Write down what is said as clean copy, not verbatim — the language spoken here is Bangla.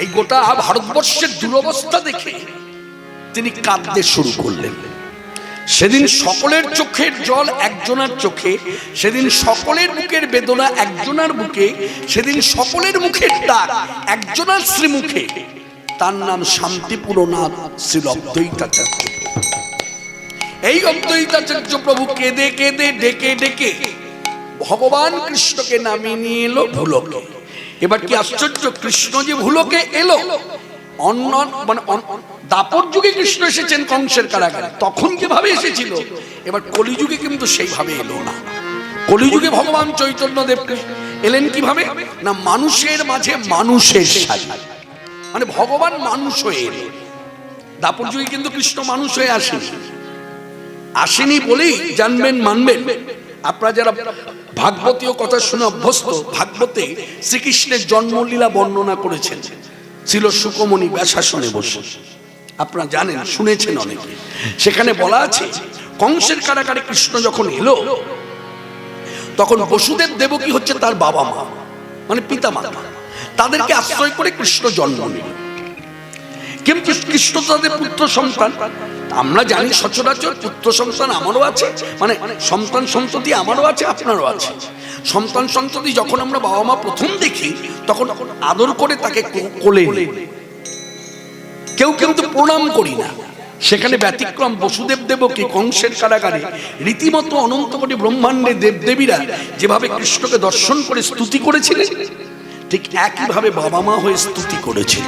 এই গোটা ভারতবর্ষের দুরবস্থা দেখে তিনি কাঁদতে শুরু করলেন। সেদিন সকলের চোখের জল একজনার চোখে, সেদিন সকলের বুকের বেদনা একজনার বুকে, সেদিন সকলের মুখের ডাক একজনার শ্রীমুখে। তার নাম শান্তিপুরনাথ শ্রী অদ্বৈতাচার্য। এই অদ্বৈতাচার্য প্রভু কেঁদে কেঁদে ডেকে ডেকে ভগবান কৃষ্ণকে নামিয়ে নিয়ে এলো ভুলোকে। এবার কি আশ্চর্য, কৃষ্ণ যে ভুলোকে এলো, অন্য মানে দাপর যুগে কৃষ্ণ এসেছেন কংসের কারাগারে, তখন যেভাবে এসেছিল, এবার কলিযুগে কিন্তু সেইভাবে এলো না। কলিযুগে ভগবান চৈতন্যদেব এলেন কিভাবে না, মানুষের মাঝে মানুষের সাথে, মানে ভগবান মানুষ হয়ে এলেন। দাপর যুগে কিন্তু কৃষ্ণ মানুষ হয়ে আসেনি বলেই জানবেন মানবেন আপনারা যারা ভাগবতীয় কথা শুনে অভ্যস্ত, ভাগবতে শ্রীকৃষ্ণের জন্মলীলা বর্ণনা করেছেন ছিল সুকমণি ব্যাসাসনে বসে। আপনারা জানেন, শুনেছেন অনেকে। সেখানে বলা আছে কংসের কারাগারে কৃষ্ণ যখন এলো, তখন বসুদেব দেবকী হচ্ছে তার বাবা মা, মানে পিতা মাতা, তাদেরকে আশ্রয় করে কৃষ্ণ জন্ম নিল। কিন্তু কৃষ্ণ তাদের পুত্র সন্তান। আমরা জানি সচরাচর পুত্র সন্তান আমারও আছে, মানে সন্তান সন্ততি আমারও আছে, আপনারও আছে। সন্তান সন্ততি যখন আমরা বাবা মা প্রথম দেখি, তখন আদর করে তাকে কোলে নিই, কেউ কিন্তু প্রণাম করি না। সেখানে ব্যতিক্রম বসুদেব দেবকী কংসের কারাগারে রীতিমতো অনন্ত কোটি ব্রহ্মাণ্ডের দেবদেবীরা যেভাবে কৃষ্ণকে দর্শন করে স্তুতি করেছিলেন, ঠিক একইভাবে বাবা মা হয়ে স্তুতি করেছিল।